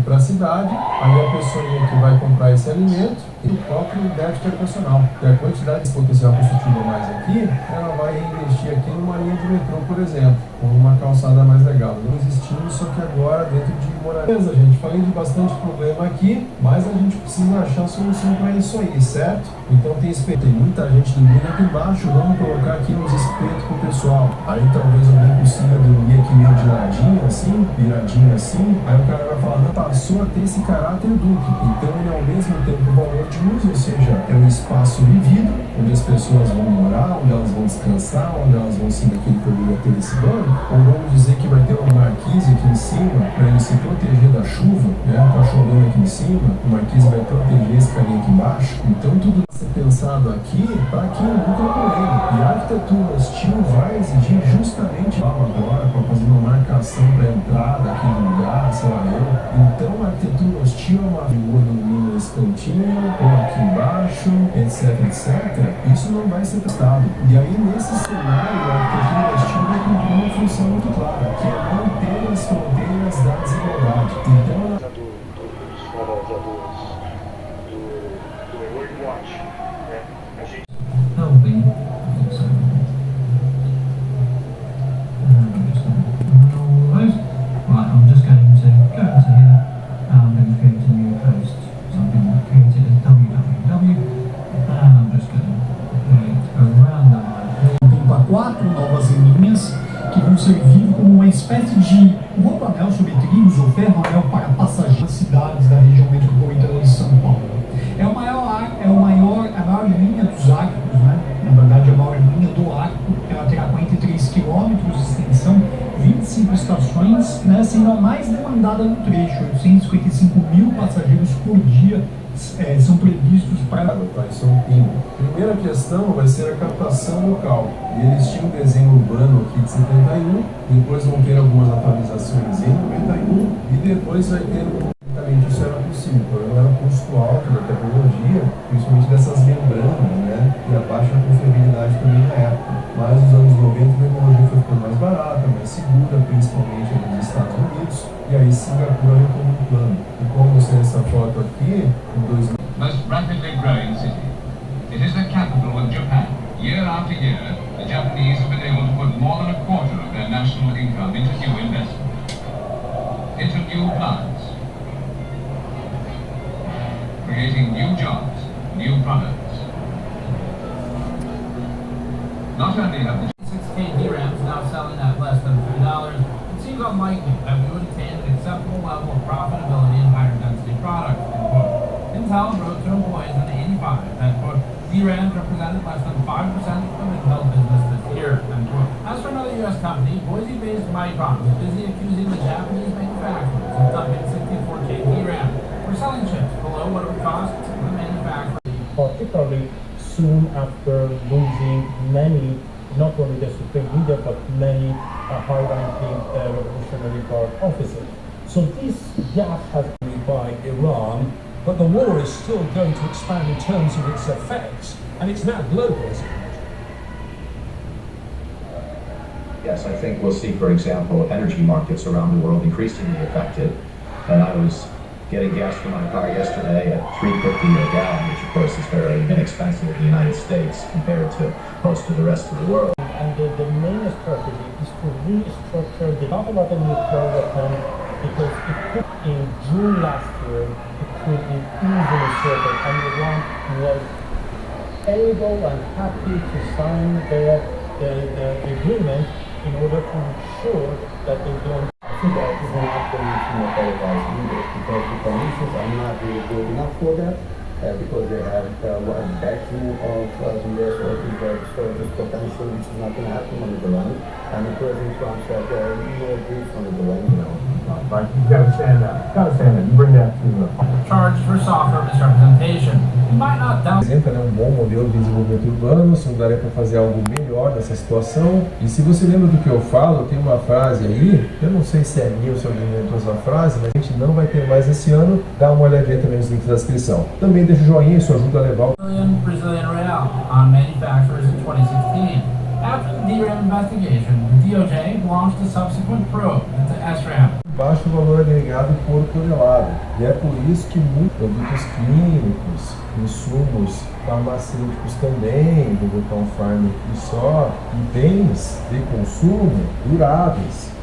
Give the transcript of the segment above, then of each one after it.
para a cidade, aí a pessoa que vai comprar esse alimento e o próprio déficit habitacional. E a quantidade de potencial construtiva mais aqui, ela vai investir aqui numa linha de metrô, por exemplo, ou numa calçada mais legal. Não existindo, só que agora dentro de moradia. Gente, falei de bastante problema aqui, mas a gente precisa achar solução para isso aí, certo? Então tem espeto, tem muita gente dormindo aqui embaixo, vamos colocar aqui uns espetos pro pessoal. Aí talvez alguém consiga dormir aqui meio de ladinho assim, viradinho assim, aí o cara vai falar, não, passou a ter esse caráter duque. Então ele ao mesmo tempo valor de uso, ou seja, é um espaço vivido, onde as pessoas vão morar, onde elas vão descansar, onde elas vão sim daquele poder ter esse banho, ou vamos dizer que vai ter uma marquise aqui em cima, para ele se proteger da chuva, né? Tá chovendo aqui em cima, o marquise vai proteger esse carinha aqui embaixo. Então tudo vai ser pensado aqui para quem nunca morreu. E a arquitetura hostil vai exigir justamente agora para fazer uma marcação para entrada aqui no lugar, sei lá eu. Então a arquitetura hostil é uma figura dormindo nesse cantinho, ou aqui embaixo, etc, etc. Isso não vai ser testado. E aí nesse cenário a arquitetura hostil vai cumprir uma função muito clara, que é manter as fronteiras da desigualdade. Então dos moradores do World Watch, né? A gente Right, I'm just going to go into here. I'm going to create a new post. So I'm going to create it as www. And I'm just going to go around that. Para 4 novas linhas que vão servir como uma espécie de rodoanel sobre trilhos ou ferroanel para passageiros das cidades da região metropolitana de São Paulo. É a maior linha dos Árticos, né? Na verdade, a maior linha do Ártico. Ela terá 43 quilômetros de extensão, 25 estações, né, sendo a mais demandada no trecho. 855 mil passageiros por dia são previstos para São Pinho. Primeira questão vai ser a captação local. E eles tinham um desenho urbano aqui de 71, depois vão ter algumas atualizações em 91 e depois vai ter isso era possível, o problema era o custo alto da tecnologia, principalmente dessas membranas, né? E a baixa confiabilidade também na época. Mas nos anos 90 a tecnologia foi ficando mais barata, mais segura, principalmente nos Estados Unidos, e aí Singapura retomou o plano. E como você tem essa foto aqui, em 2000. Most rapidly growing city. It is the capital of Japan. Year after year, the Japanese have been able to put more than a quarter of their national income into new investment, into new plants, creating new jobs, new products. Not only have the 6K DRAM is now selling at less than $3, it seems unlikely that we would attain an acceptable level of profitability in higher density products. Intel wrote to employees in 85 that, quote, DRAMs represented less than 5% of Intel business this year, end quote. As for another U.S. company, Boise-based Micron is busy accusing the Japanese manufacturers of dumping 64K DRAM for selling chips below what it would cost the manufacturer. Particularly soon after losing many, not only the supreme leader, but many high-ranking Revolutionary Guard officers. So this gap has been by Iran, but the war is still going to expand in terms of its effects, and it's now global, isn't it? Yes, I think we'll see, for example, energy markets around the world increasingly affected. And I was getting gas for my car yesterday at $3.50 a gallon, which of course is very inexpensive in the United States compared to most of the rest of the world. And the main strategy is to restructure the talk about the nuclear weapon, because it could, in June last year, it could be easily sorted, and Iran was able and happy to sign the agreement in order to ensure that they don't. So that is not the mission of televised leaders, because the conditions are not really good enough for that, because they have one backing of the US or the potential, which is not going to happen on the line. And the President Trump said there are no briefs on the line, you know. Right, you gotta stand that. You bring that to Charged for software misrepresentation. You might not doubt. Apresenta um bom modelo de desenvolvimento urbano, se não daria para fazer algo melhor nessa situação. E se você lembra do que eu falo, tem uma frase aí, eu não sei se é minha ou se alguém inventou essa frase, mas a gente não vai ter mais esse ano. Dá uma olhadinha também nos links da descrição. Também deixa o joinha, isso ajuda a levar o Brazilian real on manufacturers in 2016. After the DRAM investigation, the DOJ launched a subsequent probe into SRAM. baixo valor agregado por tonelada. E é por isso que muitos produtos químicos, insumos farmacêuticos também, vou botar um farm aqui só, e bens de consumo duráveis,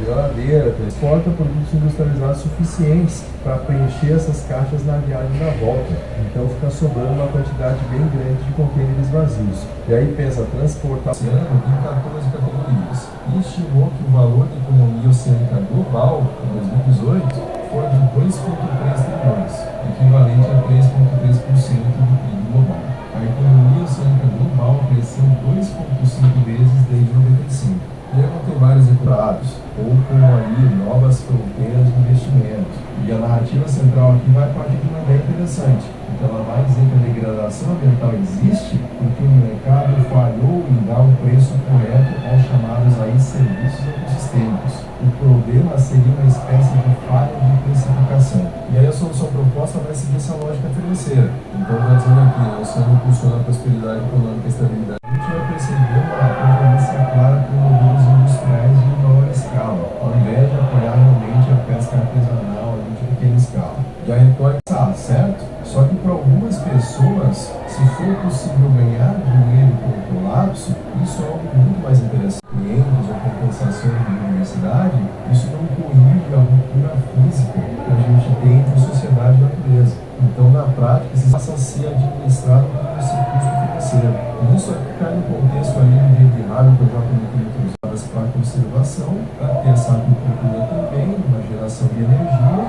geladeira, exporta produtos industrializados suficientes para preencher essas caixas na viagem da volta. Então fica sobrando uma quantidade bem grande de contêineres vazios. E aí pensa, transportar oceano em 14 categorias. E estimou que o valor da economia oceânica global em 2018 foi de 2,3 trilhões, equivalente a 3,3% do PIB global. A economia oceânica global cresceu 2,5 vezes desde 95. E aí vão ter vários deputados, ou como ali novas fronteiras de investimento. E a narrativa central aqui vai partir de uma ideia interessante. Então ela vai dizer que a degradação ambiental existe porque o mercado falhou em dar o preço correto aos chamados aí serviços ecossistêmicos. O problema seria uma espécie de falha de precificação. E aí a solução proposta vai seguir essa lógica financeira. Então está dizendo aqui, o oceano impulsiona a prosperidade econômica e estabilidade. A gente vai perceber uma concorrência clara com modelos industriais de maior escala, ao invés de apoiar realmente a pesca artesanal de pequena escala. E a retórica está certo? Só que para algumas pessoas, se for possível ganhar dinheiro com o colapso, isso é algo muito mais interessante. Clientes ou compensações de biodiversidade, isso não corrige a ruptura física que a gente tem entre sociedade e natureza. Então, na prática, isso passa a ser administrado como esse custo financeiro. E isso aqui cai no contexto ali do rede rádio, que eu já comentei outras horas para conservação, para ter essa agricultura também, uma geração de energia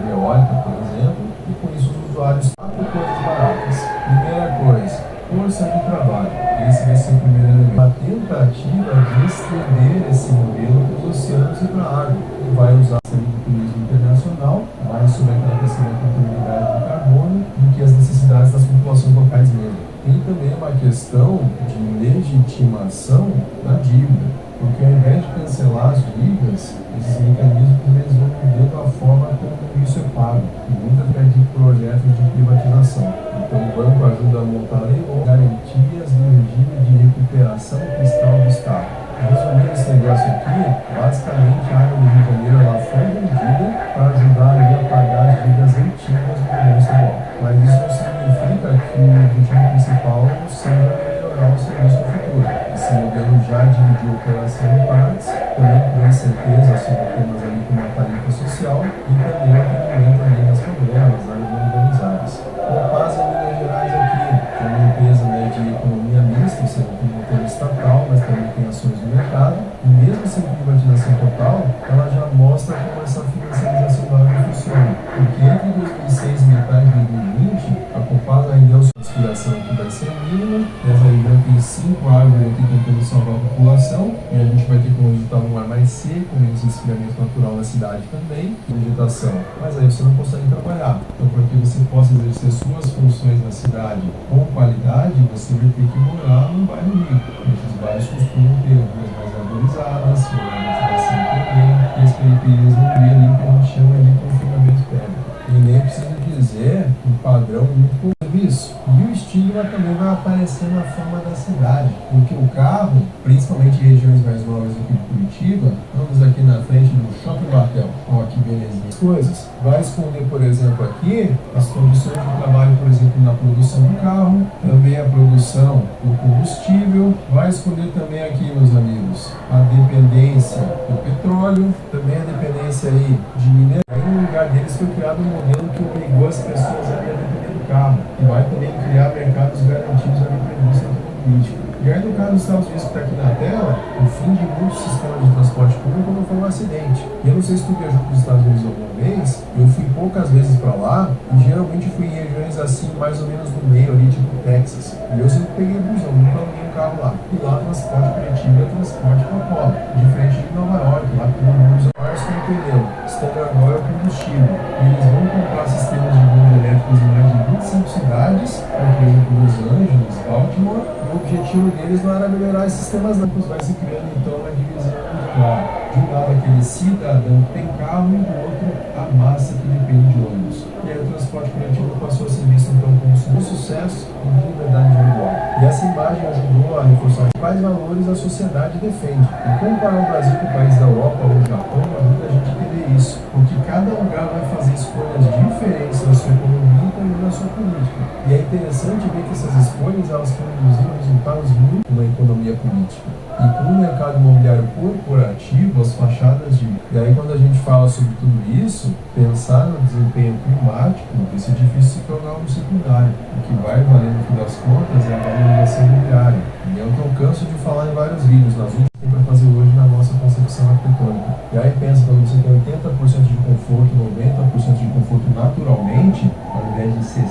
eólica, por exemplo, e com isso os usuários quatro coisas baratas. Primeira coisa, força de trabalho. Esse vai ser o primeiro elemento. A tentativa de estender esse modelo para os oceanos e para a água. E vai usar o turismo internacional, mais sobre aquela questão da contabilidade do carbono, do que as necessidades das populações locais mesmo. Tem também uma questão de legitimação da dívida. Porque ao invés de cancelar as dívidas, esses mecanismos eles vão mudando a forma como isso é pago. E muitas vezes de projetos de privatização. Então o banco ajuda a montar garantias do regime de recuperação fiscal do Estado. Resumindo esse negócio aqui, basicamente a área do Rio de Janeiro ela foi vendida para ajudar ali a pagar as dívidas antigas do governo estadual. Mas isso não significa que o objetivo principal seja melhorar o serviço no futuro. Esse modelo já dividiu a operação em partes, também com incerteza sobre temas ali como a tarifa social e também o atendimento ali das favelas, áreas urbanizadas. Compasa em Minas Gerais aqui, que é uma empresa de economia mista, ou seja, tem um modelo estatal, mas também tem ações do mercado, e mesmo sem privatização total, ela já mostra como essa financiarização da água funciona. Porque entre 2006 e metade de 2020, a Compasa ainda deu sua inspiração que vai ser mínima, essa região tem 5 árvores aqui tentando salvar a população, e a gente vai ter como resultado um ar mais seco, menos esfriamento natural na cidade também, vegetação. Mas aí você não consegue trabalhar. Então, para que você possa exercer suas funções na cidade com qualidade, você vai ter que morar num bairro rico. Esses bairros costumam ter ruas mais arborizadas, vegetação também, e as periferias vão ter ali o que a gente chama de confinamento térmico. E nem preciso dizer um padrão muito comum serviço. E o estigma também vai aparecer na forma da cidade, porque o carro, principalmente em regiões mais novas aqui de Curitiba, vamos aqui na frente do Shopping Bartel, ó, que belezinha as coisas, vai esconder, por exemplo, aqui as condições de trabalho, por exemplo, na produção do carro, também a produção do combustível, vai esconder também aqui, meus amigos, a dependência do petróleo, também a dependência aí de minério. Aí no lugar deles foi criado um modelo que obrigou as pessoas a depender do carro, e vai também criar mercados garantidos ali para a indústria automobilística. E aí no caso dos Estados Unidos que está aqui na tela, o fim de muitos sistemas de transporte público não foi um acidente. E eu não sei se tu viajou para os Estados Unidos alguma vez, eu fui poucas vezes para lá, e geralmente fui em regiões assim, mais ou menos no meio ali, tipo Texas. E eu sempre peguei busão, nunca aluguei um carro lá. E lá transporte coletivo é transporte para pobre, diferente de Nova York, lá que todo mundo usa mais como pneu. Standard Oil é combustível. E eles vão comprar sistemas de bonde elétricos em mais de 25 cidades, como por exemplo Los Angeles, Baltimore. O objetivo deles não era melhorar esses sistemas, não, pois vai se criando então uma divisão muito clara. De um lado aquele cidadão que tem carro e do outro a massa que depende de ônibus. E aí o transporte coletivo passou a ser visto então como um sucesso e de liberdade individual. E essa imagem ajudou a reforçar quais valores a sociedade defende. E comparar o Brasil com o país da Europa ou o Japão ajuda a gente a entender isso, porque cada lugar vai fazer escolhas diferentes na sua economia e também na sua política. E é interessante ver que essas escolhas elas produziram resultados muito na economia política. E com o mercado imobiliário corporativo, as fachadas de... E aí quando a gente fala sobre tudo isso, pensar no desempenho climático, isso é difícil se tornar um secundário. O que vai valer no fim das contas é a valorização imobiliária. E é o que eu canso de falar em vários vídeos, nas últimas que tem para fazer hoje na nossa concepção arquitetônica. E aí pensa, quando você tem 80% de conforto, 90% de conforto naturalmente, ao invés de 60%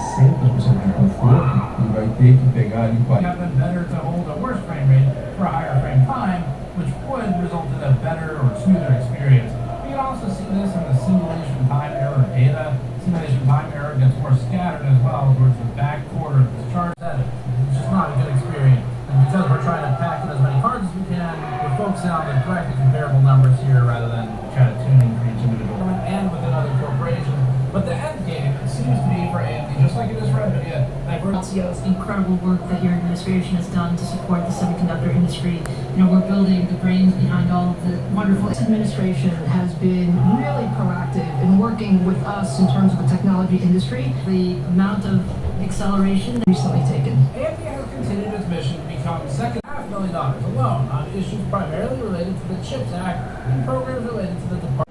de conforto, ele vai ter que pegar ali 40%. For a higher frame time, which would result in a better or smoother experience. You can also see this in the simulation time error data. Simulation time error gets more scattered as well towards the back quarter of this chart. It's just not a good experience. And because we're trying to pack in as many cards as we can, we're focusing on the directly comparable numbers here rather than trying to tuning for each individual and with another corporation. But the end game seems to be for AMD, just like it is for NVIDIA. LCO's incredible work that your administration has done to support the semiconductor industry. You know, we're building the brains behind all of the wonderful. This administration has been really proactive in working with us in terms of the technology industry. The amount of acceleration recently taken. AMD has continued its mission to become $2.5 million alone on issues primarily related to the CHIPS Act and programs related to the Department.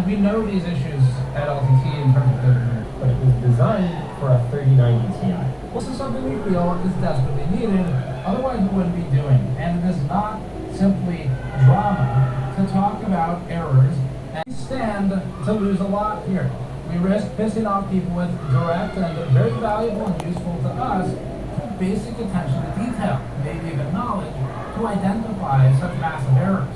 We know these issues at LTC in terms of their, But it was designed for a 3090 Ti. this is something we feel is desperately needed, otherwise we wouldn't be doing. And it is not simply drama to talk about errors and stand to lose a lot here. We risk pissing off people with direct and very valuable and useful to us basic attention to detail, maybe even knowledge, to identify such massive errors.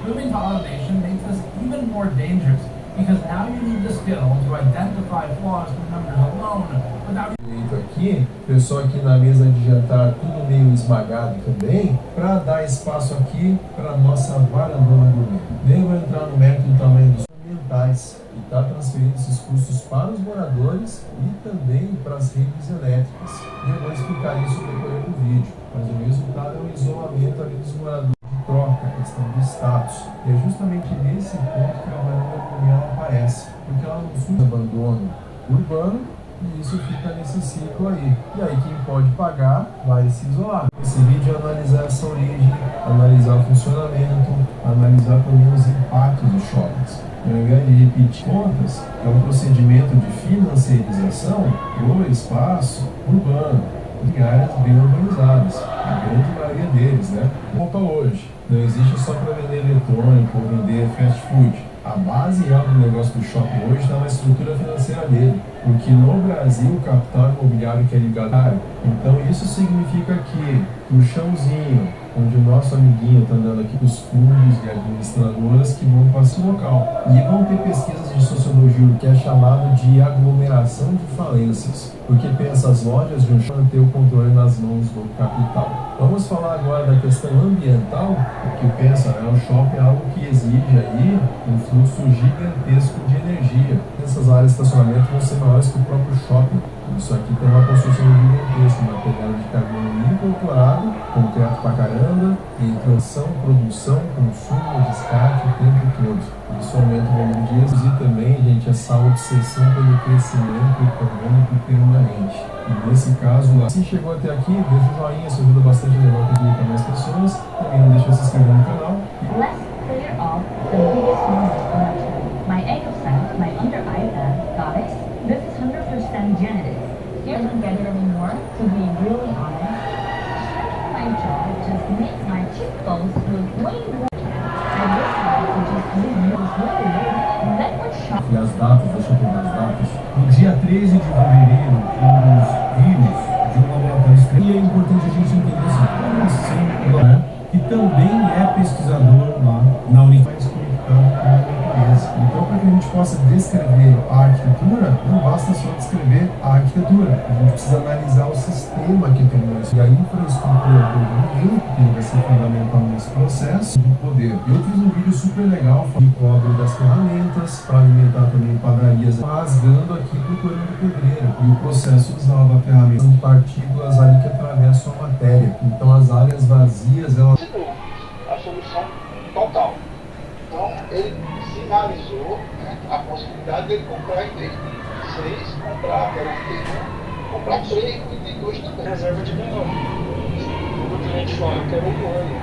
Moving to automation makes this even more dangerous, because now you need the skill to identify flaws from numbers alone without... Aqui, pessoal aqui na mesa de jantar, tudo meio esmagado também, para dar espaço aqui para nossa varandona gourmet. Nem vou entrar no mérito do tamanho dos ambientais e está transferindo esses custos para os moradores e também para as redes elétricas. E eu vou explicar isso no decorrer do vídeo, mas o resultado é o isolamento ali dos moradores. Troca, a questão de status. E é justamente nesse ponto que a varanda gourmet aparece, porque ela não surge abandono urbano e isso fica nesse ciclo aí. E aí quem pode pagar vai se isolar. Esse vídeo é analisar essa origem, analisar o funcionamento, analisar também os impactos dos shoppings. Ao invés de repetir contas, é um procedimento de financiarização do espaço urbano, em áreas bem urbanizadas, a grande maioria deles, né? Opa, hoje, não existe só para vender eletrônico ou vender fast food. A base real do negócio do shopping hoje está na estrutura financeira dele, porque no Brasil o capital imobiliário que é ligado à área. Então isso significa que o chãozinho, onde o nosso amiguinho está andando aqui, os fundos e administradoras que vão para esse local. E vão ter pesquisas de sociologia que é chamado de aglomeração de falências, porque pensa as lojas de um shopping ter o controle nas mãos do capital. Vamos falar agora da questão ambiental, porque pensa, o shopping é algo que exige aí um fluxo gigantesco de energia. Essas áreas de estacionamento vão ser maiores que o próprio shopping. Isso aqui tem uma construção gigantesca, uma pegada de carbono incorporado, concreto pra caramba, em transição, produção, consumo, descarte o tempo todo. Isso aumenta o volume de erros e também, gente, essa obsessão pelo crescimento econômico permanente. E nesse caso lá, se chegou até aqui, deixa o joinha, isso ajuda bastante a levar o vídeo para mais pessoas. Também não deixa de se inscrever no canal. Let's clear off the biggest moment on my channel. My ankle set, my under eye pad, guys, this is 100% genetic. It doesn't get it anymore, to be really honest. Shrinking my jaw just makes my cheekbones look way more. I wish I could just leave those really low. That would shock. E as datas, deixa eu pegar as datas. No dia 13 de fevereiro, os vírus de um laboratório estranho. E é importante a gente entender isso, como assim, né? Que também é pesquisador lá na Unicamp. empresa. Então, para que a gente possa descrever a arquitetura, não basta só descrever a arquitetura. A gente precisa analisar o sistema que temos e a infraestrutura do meio, que vai ser fundamental nesse processo de poder. Eu fiz um vídeo super legal falando cobre das ferramentas para alimentar também padarias, rasgando aqui procurando pedreira. E o processo usava a ferramenta de partículas ali que atravessam a matéria. Então, as áreas vazias, elas... A solução total. Então, ele sinalizou, né, a possibilidade de ele comprar em 2006, comprar, que era um terreno, comprar 3 e 32 também. Reserva de milhão. Quando o cliente fala, eu quero um ano,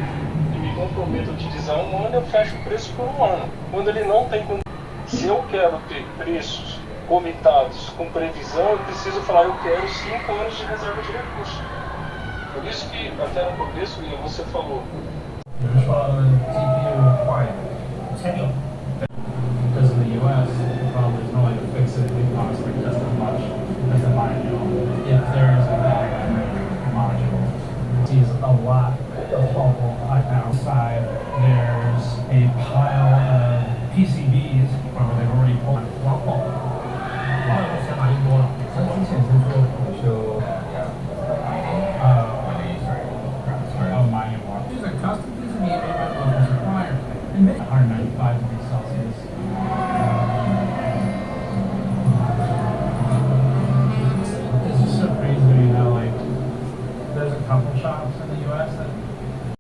e me comprometo a utilizar um ano, eu fecho o preço por um ano. Quando ele não tem condição, se eu quero ter preços comitados com previsão, eu preciso falar, eu quero 5 anos de reserva de recursos. Por isso que, até no começo, você falou, GPU 5, it's heavy because of the US.